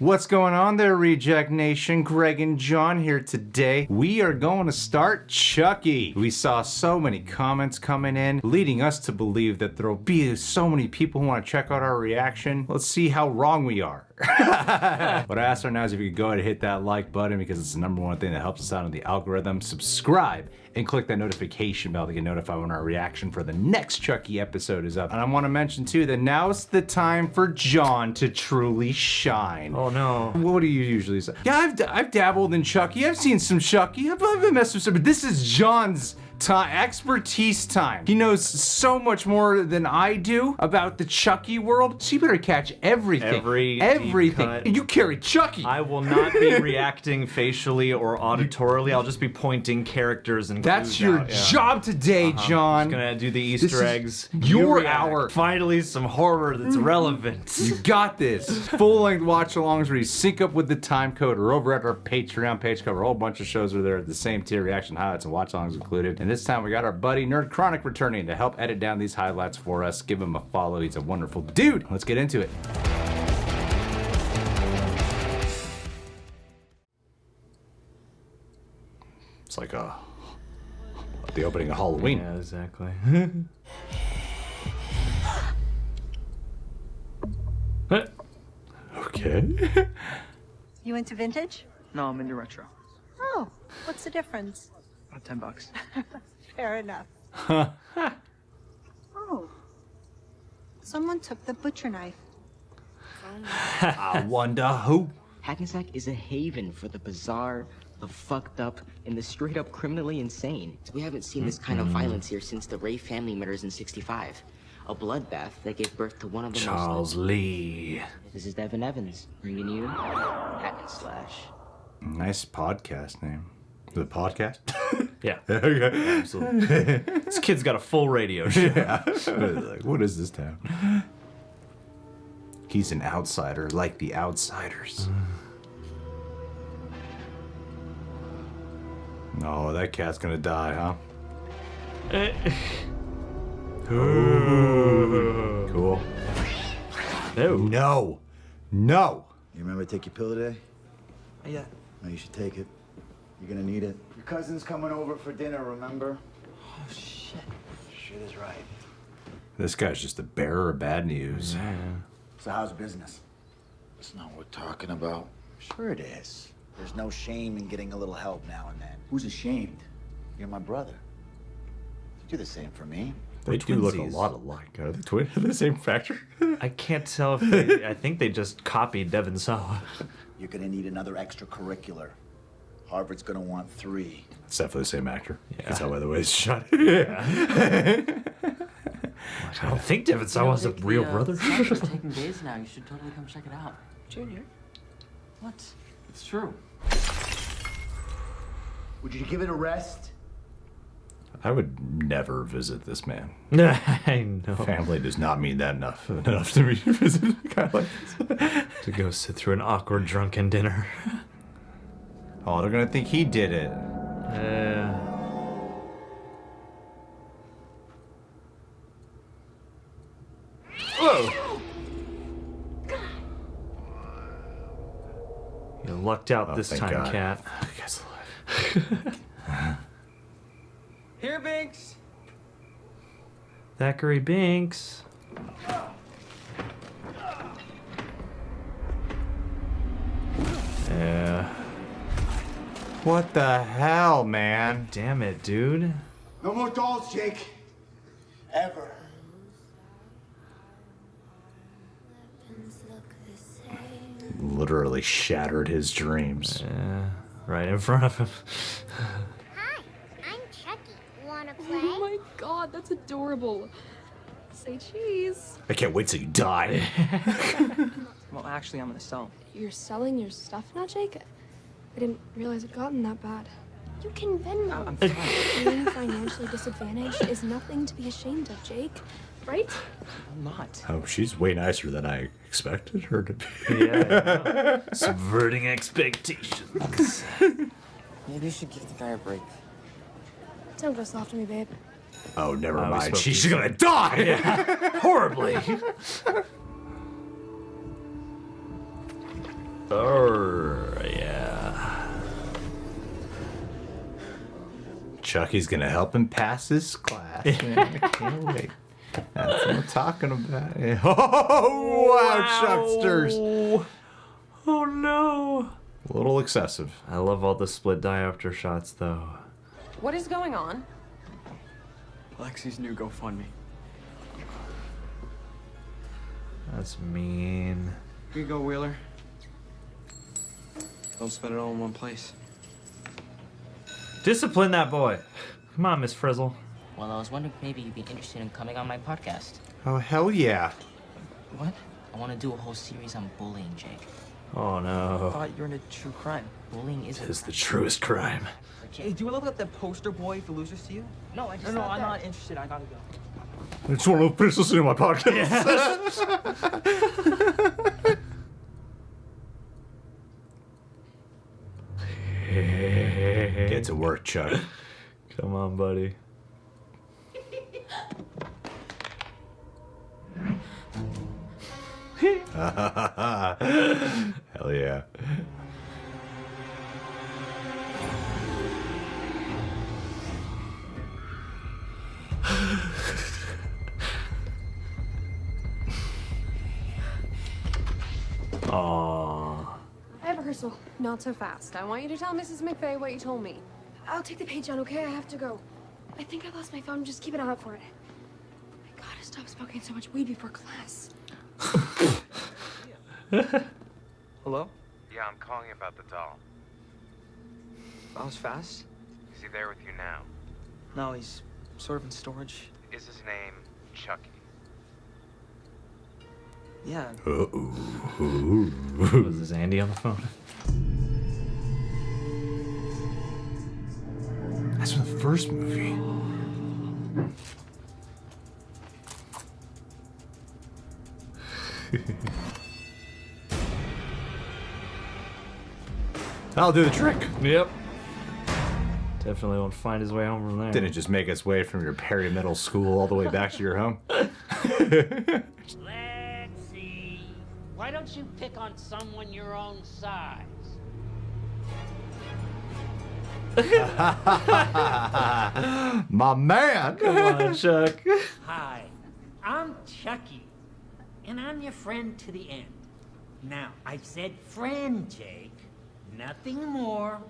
What's going on there, Reject Nation? Greg and John here today. We are going to start Chucky. We saw so many comments coming in, leading us to believe that there'll be so many people who want to check out our reaction. Let's see how wrong we are. What I ask right now is if you could go ahead and hit that like button because it's the #1 thing that helps us out on the algorithm. Subscribe and click that notification bell to get notified when our reaction for the next Chucky episode is up. And I want to mention too that now's the time for John to truly shine. Oh no. What do you usually say? Yeah, I've dabbled in Chucky. I've seen some Chucky. I've been messed with some, but this is John's time, expertise time. He knows so much more than I do about the Chucky world, so you better catch everything. Everything. You carry Chucky. I will not be reacting facially or auditorily. I'll just be pointing characters and That's clues your out, yeah. job today, John. I'm just gonna do the Easter eggs. Your react. hour. Finally, some horror that's relevant. You got this. Full-length watch-alongs where you sync up with the time code or over at our Patreon page, cover a whole bunch of shows are there at the same tier, reaction highlights and watch-alongs included. And this time we got our buddy Nerd Chronic returning to help edit down these highlights for us. Give him a follow. He's a wonderful dude. Let's get into it. It's like the opening of Halloween. Yeah, exactly. Okay. You into vintage? No, I'm into retro. Oh, what's the difference? About $10. Fair enough. Oh, someone took the butcher knife. I wonder who. Hackensack is a haven for the bizarre, the fucked up, and the straight up criminally insane. We haven't seen this kind of violence here since the Ray family murders in '65. A bloodbath that gave birth to one of the Charles Lee. This is Devin Evans, bringing you Hack and Slash. Nice podcast name. The podcast? Yeah, Okay. absolutely. This kid's got a full radio show. Yeah. Like, what is this town? He's an outsider, like the outsiders. Oh, that cat's gonna die, huh? Cool. No. No. No. You remember to take your pill today? Yeah. No, you should take it. You're gonna need it. Your cousin's coming over for dinner, remember? Oh, shit. Shit is right. This guy's just a bearer of bad news. So how's business? That's not what we're talking about. Sure it is. There's no shame in getting a little help now and then. Who's ashamed? You're my brother. Do the same for me. They do look a twinsies. lot alike. Are they the same factor? I can't tell if they, I think they just copied Devin Sawa. You're gonna need another extracurricular. Harvard's gonna want 3. It's definitely the same actor. You Yeah. can tell by the way it's shot. I don't think Devin Sawa's a real brother. It's taking days now. You should totally come check it out. Junior? What? It's true. Would you give it a rest? I would never visit this man. I know. Family does not mean that enough to me to visit a guy like this. To go sit through an awkward drunken dinner. Oh, they're gonna think he did it. Whoa! You lucked out this thank time, God. cat. You guys alive. Here, Binks. Thackeray Binks. Yeah. What the hell, man? Damn it, dude. No more dolls, Jake. Ever. Literally shattered his dreams. Yeah. Right in front of him. Hi, I'm Chucky. Wanna play? Oh my god, that's adorable. Say cheese. I can't wait till you die. Well, actually, I'm gonna sell 'em. You're selling your stuff now, Jake? I didn't realize it gotten that bad. You can Venmo. I'm fine. Being financially disadvantaged is nothing to be ashamed of, Jake. Right? I'm not. Oh, she's way nicer than I expected her to be. Yeah. Subverting expectations. Maybe you should give the guy a break. Don't go soft on me, babe. Oh, never we mind. spoke She's too gonna die. Horribly. Oh, yeah. Chucky's gonna help him pass his class. Man, I can't wait. That's what I'm talking about. Oh, wow, Chucksters. Oh no. A little excessive. I love all the split diopter shots, though. What is going on? Lexi's new GoFundMe. That's mean. Here you go, Wheeler. Don't spend it all in one place. Discipline that boy. Come on, Miss Frizzle. Well, I was wondering if maybe you'd be interested in coming on my podcast. Oh, hell yeah. What? I want to do a whole series on bullying, Jake. Oh I no. thought you were into true crime. Bullying It isn't is the truest crime. Hey, do you look like that poster boy for Losers to You? No, I just No, thought I'm that. not interested. I gotta go. I just want to finish listening to my podcast. Get to work, Chuck. Come on, buddy. Hell yeah. Aww. I have rehearsal. Not so fast. I want you to tell Mrs. McVeigh what you told me. I'll take the page down, okay? I have to go. I think I lost my phone. Just keep an eye out for it. I gotta stop smoking so much weed before class. Hello? Yeah, I'm calling about the doll. That was fast? Is he there with you now? No, he's sort of in storage. Is his name Chucky? Yeah. Was this Andy on the phone? That's from the first movie. I'll do the trick. Yep. Definitely won't find his way home from there. Didn't just make its way from your Perry Middle School all the way back to your home. Let's see. Why don't you pick on someone your own size? My man. Come on, Chuck. Hi, I'm Chucky, and I'm your friend to the end. Now, I said friend, Jake. Nothing more.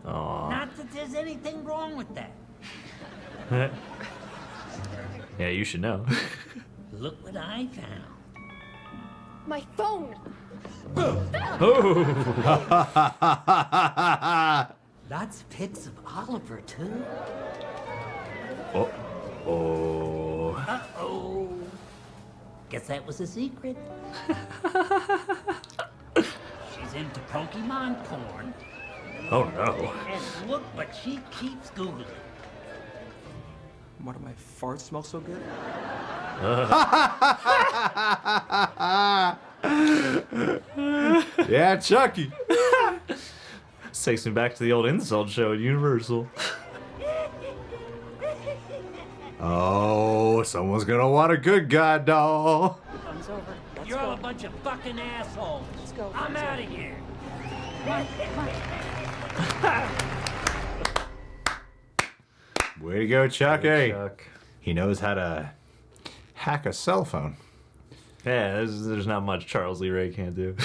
Aww. Not that there's anything wrong with that. Yeah, you should know. Look what I found. My phone! Lots of pics of Oliver, too. Oh. Oh. Uh-oh. Guess that was a secret. She's into Pokemon porn. Oh no. And look what she keeps Googling. Why do my farts smell so good? Yeah, Chucky. This takes me back to the old insult show at Universal. Oh, someone's gonna want a good guy doll. Fun's over. Let's You're go. all a bunch of fucking assholes. Let's go. I'm out of here. Way to go, Chucky. Chuck. He knows how to hack a cell phone. Yeah, there's not much Charles Lee Ray can't do.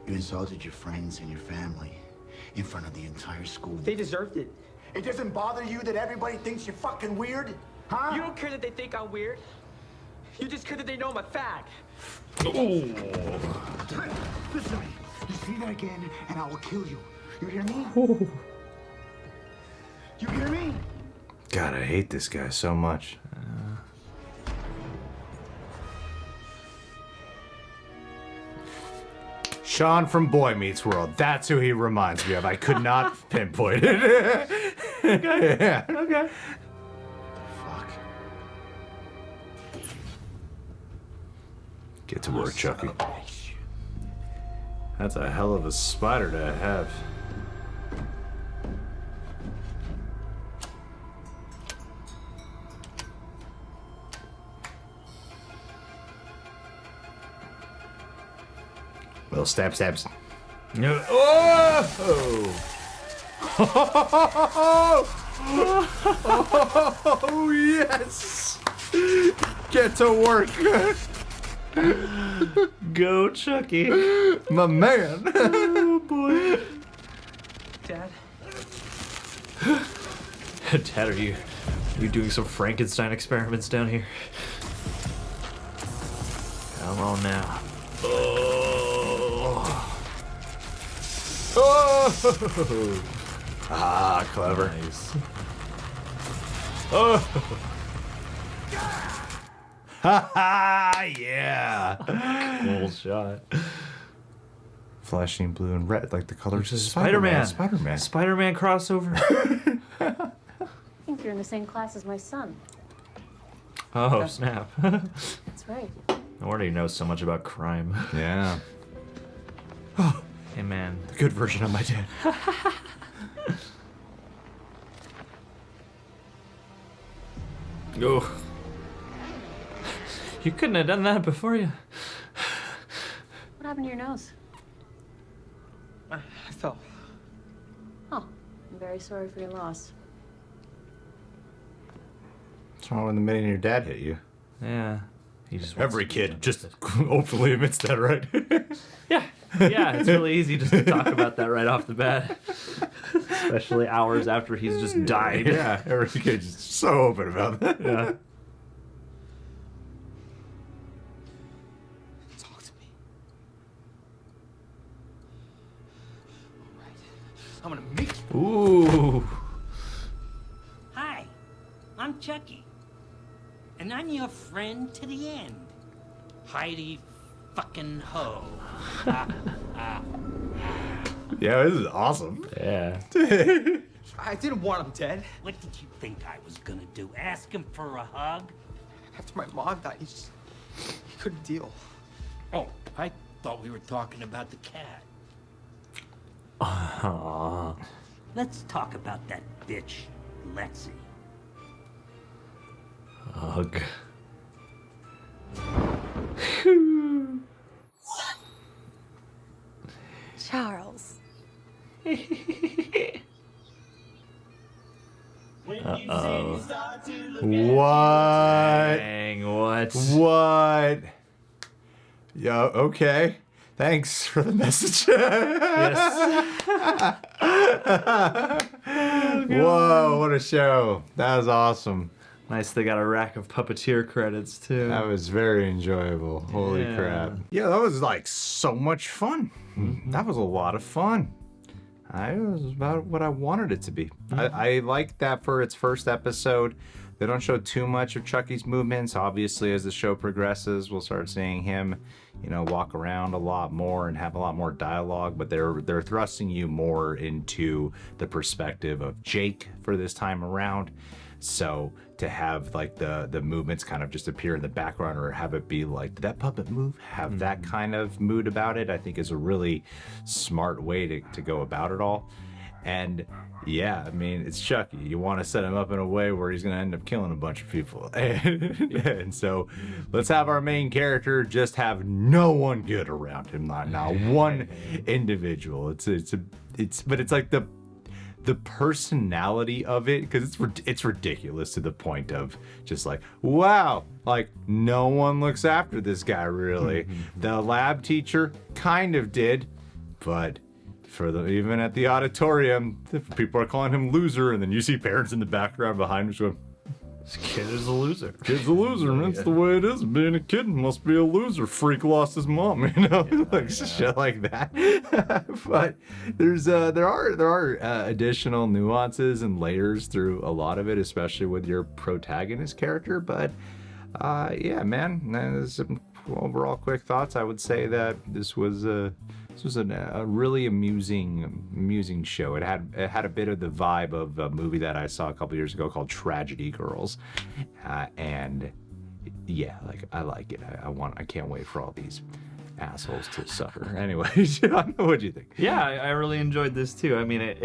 You insulted your friends and your family in front of the entire school. They deserved it. It doesn't bother you that everybody thinks you're fucking weird? Huh? You don't care that they think I'm weird. You just care that they know I'm a fag. Listen to me. You see that again, and I will kill you. You hear me? You hear me? God, I hate this guy so much. Sean from Boy Meets World. That's who he reminds me of. I could not pinpoint it. Yeah. Okay. Fuck. Get to work, Chucky. That's a hell of a spider to have. Little stabs. No. Oh! Oh, yes! Get to work. Go, Chucky. My man. Oh, boy. Dad? Dad, are you doing some Frankenstein experiments down here? Come on now. Oh. Oh. Ah, clever. Nice. Oh. Ha ha! Yeah. Cool shot. Flashing blue and red, like the colors of Spider-Man. Spider-Man. Spider-Man crossover. I think you're in the same class as my son. Oh, snap. That's right. No wonder he knows so much about crime. Yeah. Hey, man. The good version of my dad. Oh. You couldn't have done that before you. What happened to your nose? I fell. Oh, I'm very sorry for your loss. What's wrong with the minute your dad hit you? Yeah. He just Every kid just openly admits that, right? Yeah. Yeah, it's really easy just to talk about that right off the bat. Especially hours after he's just died. Yeah, every kid's just so open about that. Yeah. Talk to me. All right. I'm gonna make you. Ooh. Hi, I'm Chucky. And I'm your friend to the end. Heidi fucking ho. Yeah, this is awesome. Yeah. I didn't want him dead. What did you think I was gonna do? Ask him for a hug? After my mom died, he couldn't deal. Oh, I thought we were talking about the cat. Aww. Let's talk about that bitch, Lexi. Ugh. Charles. Uh-oh. What? Dang, what? What? Yeah, okay. Thanks for the message. Yes. Whoa, what a show. That was awesome. Nice, they got a rack of puppeteer credits, too. That was very enjoyable. Holy Yeah. crap. Yeah, that was like so much fun. That was a lot of fun. It was about what I wanted it to be. I like that for its first episode. They don't show too much of Chucky's movements. Obviously, as the show progresses, we'll start seeing him, walk around a lot more and have a lot more dialogue. But they're thrusting you more into the perspective of Jake for this time around. So to have like the movements kind of just appear in the background or have it be like, did that puppet move? Have that kind of mood about it, I think is a really smart way to go about it all. And yeah, I mean, it's Chucky. You want to set him up in a way where he's going to end up killing a bunch of people. And so let's have our main character just have no one good around him, not one individual. But it's like the personality of it, because it's ridiculous to the point of just like, wow, like no one looks after this guy really. The lab teacher kind of did, but even at the auditorium, people are calling him loser, and then you see parents in the background behind him going, This kid is a loser. Kid's a loser, and that's the way it is. Being a kid must be a loser. Freak lost his mom, shit like that. But there are additional nuances and layers through a lot of it, especially with your protagonist character. But yeah, man, some overall quick thoughts. I would say that this was a really amusing show. It had a bit of the vibe of a movie that I saw a couple years ago called Tragedy Girls, and yeah, like I like it. I can't wait for all these assholes to suffer. Anyways, John, what do you think? Yeah, I really enjoyed this too. I mean,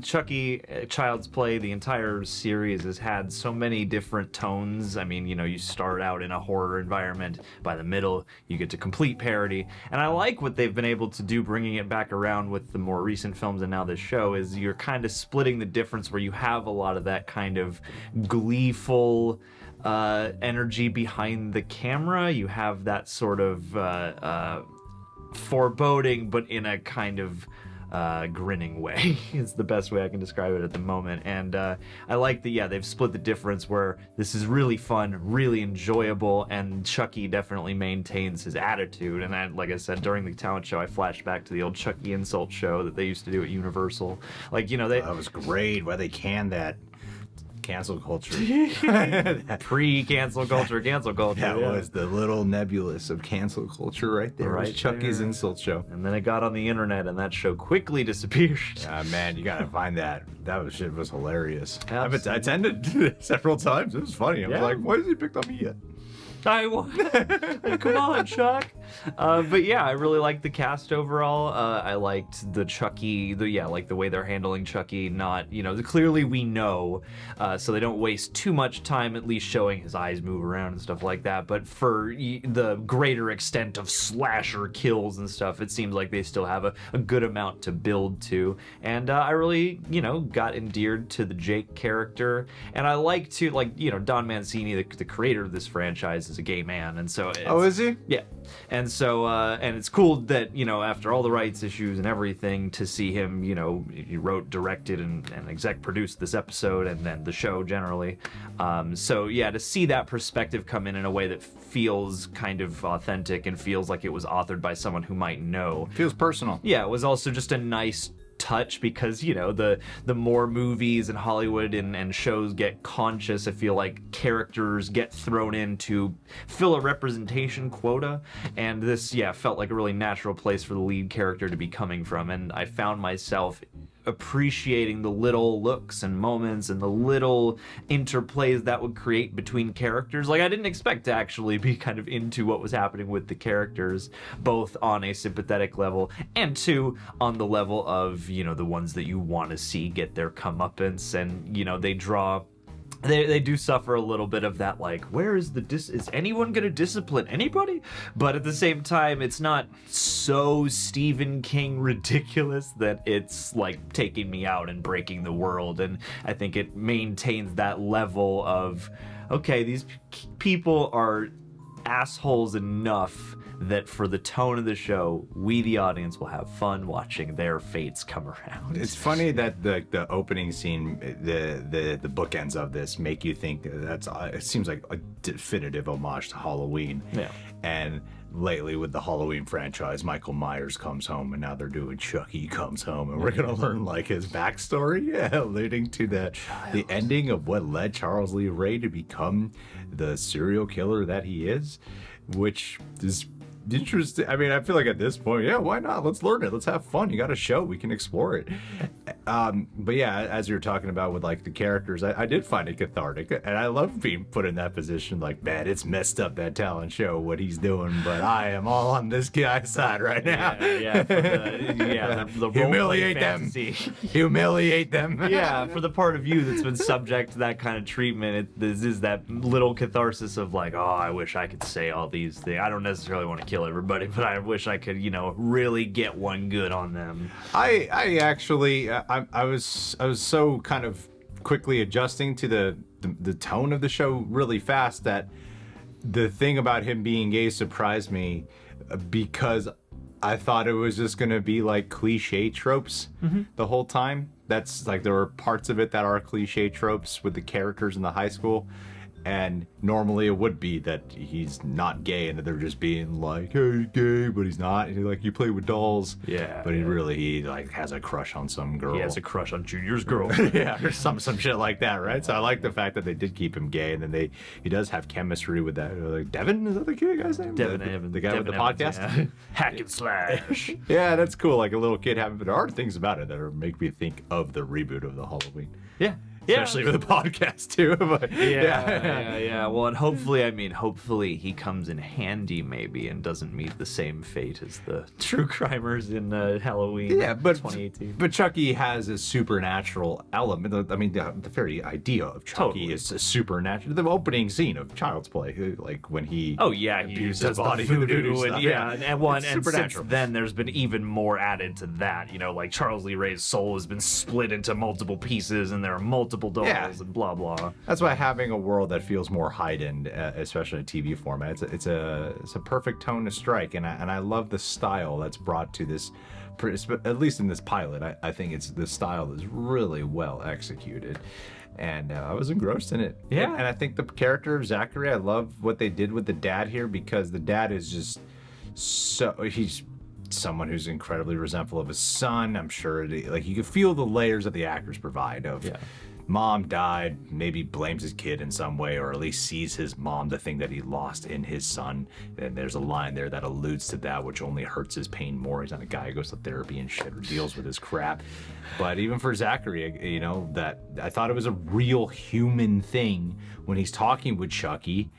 Chucky, Child's Play, the entire series has had so many different tones. I mean, you start out in a horror environment. By the middle, you get to complete parody. And I like what they've been able to do, bringing it back around with the more recent films and now this show, is you're kind of splitting the difference where you have a lot of that kind of gleeful energy behind the camera. You have that sort of foreboding, but in a kind of grinning way is the best way I can describe it at the moment. And I like that, they've split the difference where this is really fun, really enjoyable, and Chucky definitely maintains his attitude. And like I said, during the talent show, I flashed back to the old Chucky insult show that they used to do at Universal. Like, that was great, where they canned that cancel culture. Pre-cancel culture. That was the little nebulous of cancel culture right there. Right, was Chucky's there. Insult Show. And then it got on the internet, and that show quickly disappeared. Man, you gotta find that. Shit was hilarious. I've attended several times. It was funny. I was like, why has he picked on me yet? Come on, Chuck. But yeah, I really liked the cast overall. I liked the Chucky, like the way they're handling Chucky. Not, clearly we know, so they don't waste too much time at least showing his eyes move around and stuff like that. But for the greater extent of slasher kills and stuff, it seems like they still have a good amount to build to. And I really, got endeared to the Jake character. And I like to, Don Mancini, the creator of this franchise, is a gay man, and so is he? Yeah. And so and it's cool that after all the rights issues and everything, to see him, he wrote, directed, and exec produced this episode and then the show generally. So yeah, to see that perspective come in a way that feels kind of authentic and feels like it was authored by someone who might know. Feels personal. Yeah, it was also just a nice touch, because the more movies and Hollywood and shows get conscious, I feel like characters get thrown in to fill a representation quota, and this felt like a really natural place for the lead character to be coming from. And I found myself appreciating the little looks and moments and the little interplays that would create between characters. Like, I didn't expect to actually be kind of into what was happening with the characters, both on a sympathetic level and two, on the level of, the ones that you want to see get their comeuppance. And, they do suffer a little bit of that, like, where is is anyone gonna discipline anybody? But at the same time, it's not so Stephen King ridiculous that it's like taking me out and breaking the world. And I think it maintains that level of, okay, these people are assholes enough that for the tone of the show, we, the audience, will have fun watching their fates come around. It's funny that the opening scene, the bookends of this make you think it seems like a definitive homage to Halloween. Yeah. And lately with the Halloween franchise, Michael Myers comes home, and now they're doing Chucky comes home, and we're gonna learn like his backstory, alluding to the ending of what led Charles Lee Ray to become the serial killer that he is, which is interesting. I mean, I feel like at this point, why not? Let's learn it. Let's have fun. You got a show. We can explore it. But yeah, as you were talking about with like the characters, I did find it cathartic, and I love being put in that position. Like, man, it's messed up, that talent show, what he's doing, but I am all on this guy's side right now. The humiliate them. Humiliate them. Yeah, for the part of you that's been subject to that kind of treatment, this is that little catharsis of like, oh, I wish I could say all these things. I don't necessarily want to kill everybody, but I wish I could, really get one good on them. I actually, I was so kind of quickly adjusting to the tone of the show really fast that the thing about him being gay surprised me, because I thought it was just gonna be like cliche tropes the whole time. That's like, there were parts of it that are cliche tropes with the characters in the high school. And normally it would be that he's not gay and that they're just being like, hey, he's gay, but he's not. And like, you play with dolls. Yeah. But he like has a crush on some girl. He has a crush on Junior's girl. Yeah, or some shit like that, right? So I like the fact that they did keep him gay, and then he does have chemistry with that. Like, Devin, is that the guy's name? Devin Evans. The guy Devin with the Evans, podcast? Yeah. Hack and slash. Yeah, that's cool. Like a little kid having, but there are things about it that make me think of the reboot of the Halloween. Yeah. especially with a podcast too. But yeah. Well, and hopefully he comes in handy maybe and doesn't meet the same fate as the true crimers in Halloween. Yeah, but 2018. But Chucky has a supernatural element. I mean, the very idea of Chucky is a supernatural. The opening scene of Child's Play, like when he he does his body the voodoo stuff. and since supernatural. then there's been even more added to that. You know, like Charles Lee Ray's soul has been split into multiple pieces, and there are multiple dolls and blah blah. That's why having a world that feels more heightened, especially in a TV format, it's a perfect tone to strike, and I love the style that's brought to this. At least in this pilot, I think the style is really well executed, and I was engrossed in it. Yeah, and I think the character of Zachary, I love what they did with the dad here, because the dad is just he's someone who's incredibly resentful of his son. I'm sure you can feel the layers that the actors provide of. Mom died, maybe blames his kid in some way, or at least sees his mom, the thing that he lost in his son. And there's a line there that alludes to that, which only hurts his pain more. He's not a guy who goes to therapy and shit or deals with his crap. But even for Zachary, that I thought it was a real human thing when he's talking with Chucky,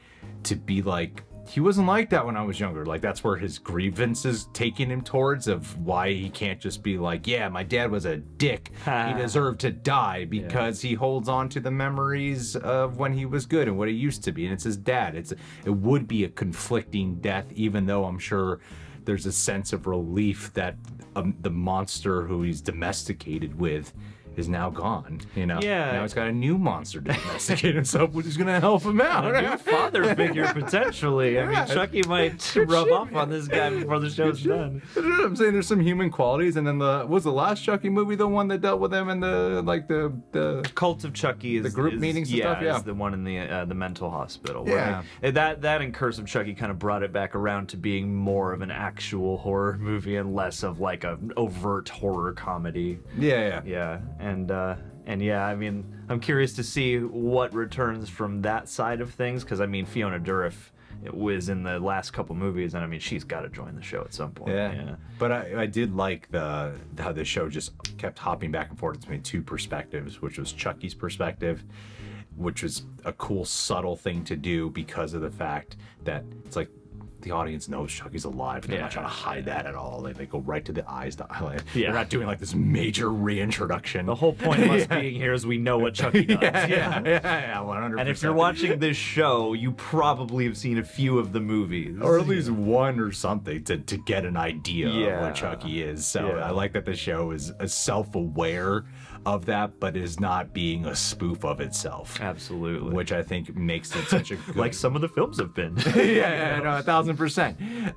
to be like, he wasn't like that when I was younger. Like, that's where his grievance is taking him towards, of why he can't just be like, yeah, my dad was a dick. He deserved to die, because he holds on to the memories of when he was good and what he used to be. And it's his dad. It would be a conflicting death, even though I'm sure there's a sense of relief that the monster who he's domesticated with is now gone, Now he's got a new monster to domesticate himself, which is going to help him out. A new father figure, potentially. I mean, Chucky might rub off on this guy before the show's done. I'm saying there's some human qualities, and then was the last Chucky movie the one that dealt with him and the Cult of Chucky is the group meetings and stuff? Yeah, is the one in the mental hospital. Yeah, that and Curse of Chucky kind of brought it back around to being more of an actual horror movie and less of like an overt horror comedy. Yeah. And yeah, I mean, I'm curious to see what returns from that side of things, because I mean, Fiona Dourif was in the last couple movies, and I mean, she's got to join the show at some point. Yeah. But I did like how the show just kept hopping back and forth between two perspectives, which was Chucky's perspective, which was a cool, subtle thing to do because of the fact that it's like, the audience knows Chucky's alive, and they're not trying to hide that at all. They go right to the eyes. They're not doing like this major reintroduction. The whole point of us being here is we know what Chucky does. Yeah, 100%. And if you're watching this show, you probably have seen a few of the movies, or at least one or something to get an idea of what Chucky is. So I like that the show is self-aware of that, but is not being a spoof of itself. Absolutely. Which I think makes it such a good... like some of the films have been. Yeah, no, 1,000%.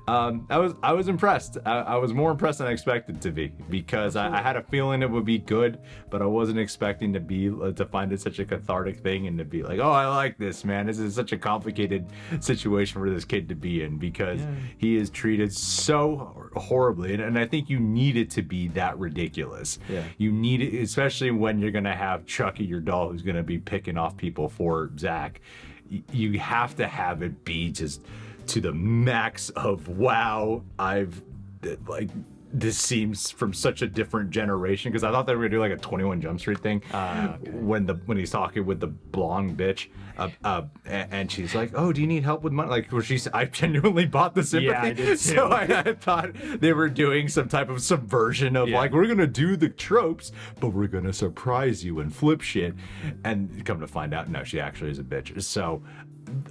I was impressed. I was more impressed than I expected to be, because I had a feeling it would be good, but I wasn't expecting to find it such a cathartic thing, and to be like, oh, I like this, man. This is such a complicated situation for this kid to be in, because he is treated so horribly, and I think you need it to be that ridiculous. You need it, especially when you're gonna have Chucky, your doll, who's gonna be picking off people for Zach. You have to have it be just to the max of, wow, this seems from such a different generation, because I thought they were gonna do like a 21 Jump Street thing. When he's talking with the blonde bitch, and she's like, "Oh, do you need help with money?" Like, where I genuinely bought the sympathy. Yeah, I did too. So I thought they were doing some type of subversion of like, we're gonna do the tropes, but we're gonna surprise you and flip shit. And come to find out, no, she actually is a bitch. So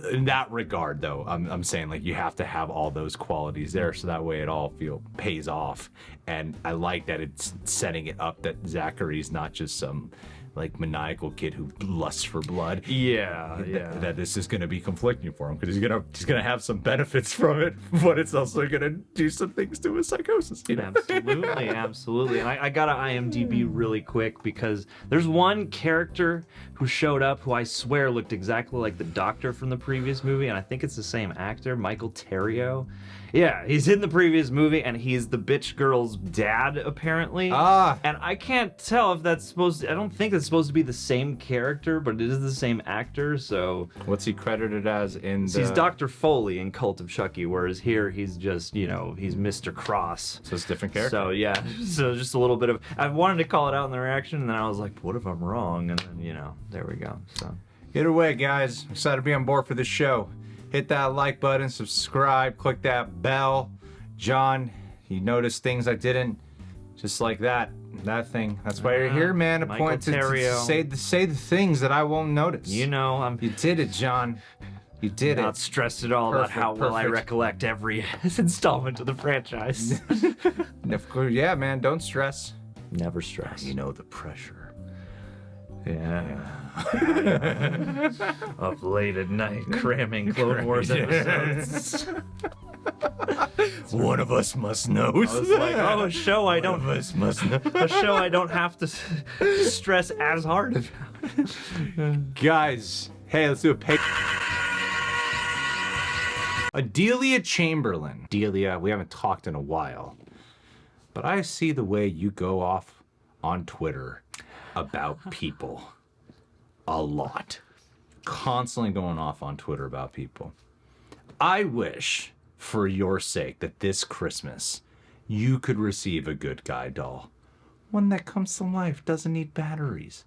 in that regard, though, I'm saying, like, you have to have all those qualities there, so that way it all pays off. And I like that it's setting it up that Zachary's not just some like maniacal kid who lusts for blood. That this is going to be conflicting for him, because he's gonna have some benefits from it, but it's also going to do some things to his psychosis. Absolutely. And I got to IMDb really quick, because there's one character who showed up who I swear looked exactly like the doctor from the previous movie, and I think it's the same actor, Michael Terrio. Yeah, he's in the previous movie, and he's the bitch girl's dad, apparently. Ah. And I can't tell if that's supposed to... I don't think it's supposed to be the same character, but it is the same actor, so... What's he credited as in the... He's Dr. Foley in Cult of Chucky, whereas here he's just, you know, he's Mr. Cross. So it's a different character? So, yeah. So just a little bit of... I wanted to call it out in the reaction, and then I was like, what if I'm wrong? And then, you know, there we go. So... Either way, guys, excited to be on board for this show. Hit that like button, subscribe, click that bell. John, you noticed things I didn't, just like that thing. That's why you're here, man. To Michael point to Terrio. say the things that I won't notice. You know, you did it, John. You did not it. stressed at all about how well I recollect every installment of the franchise. Of course, yeah, man. Don't stress. Never stress. You know the pressure. Yeah. Up late at night, cramming Clone Wars episodes. One of us must know. I was like, oh, a show I don't. One of us must know. A show I don't have to stress as hard about. Guys, hey, let's do a pay. Adelia Chamberlain. Delia, we haven't talked in a while, but I see the way you go off on Twitter about people a lot. Constantly going off on Twitter about people. I wish, for your sake, that this Christmas you could receive a good guy doll. One that comes to life, doesn't need batteries.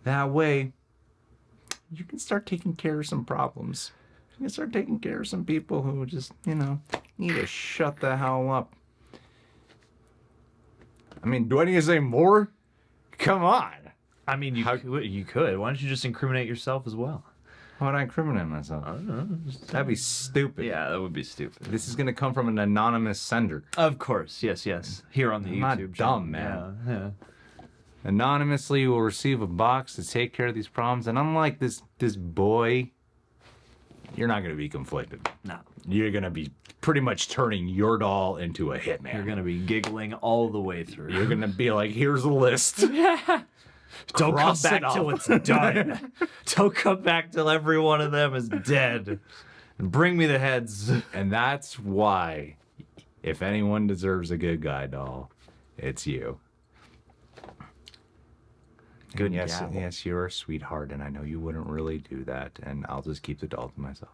That way, you can start taking care of some problems. You can start taking care of some people who just, you know, need to shut the hell up. I mean, do I need to say more? Come on. I mean, you could. Why don't you just incriminate yourself as well? Why would I incriminate myself? I don't know. That'd be stupid. Yeah, that would be stupid. This is going to come from an anonymous sender. Of course. Yes. Here on the I'm YouTube not channel. dumb, man. Yeah. Anonymously, you will receive a box to take care of these problems. And unlike this boy, you're not going to be conflicted. No. You're going to be pretty much turning your doll into a hitman. You're going to be giggling all the way through. You're going to be like, here's a list. Don't Cross come it back till off. it's done. Don't come back till every one of them is dead. And bring me the heads. And that's why, if anyone deserves a good guy doll, it's you. Good and yes, gal. yes, you're a sweetheart, and I know you wouldn't really do that, and I'll just keep the doll to myself.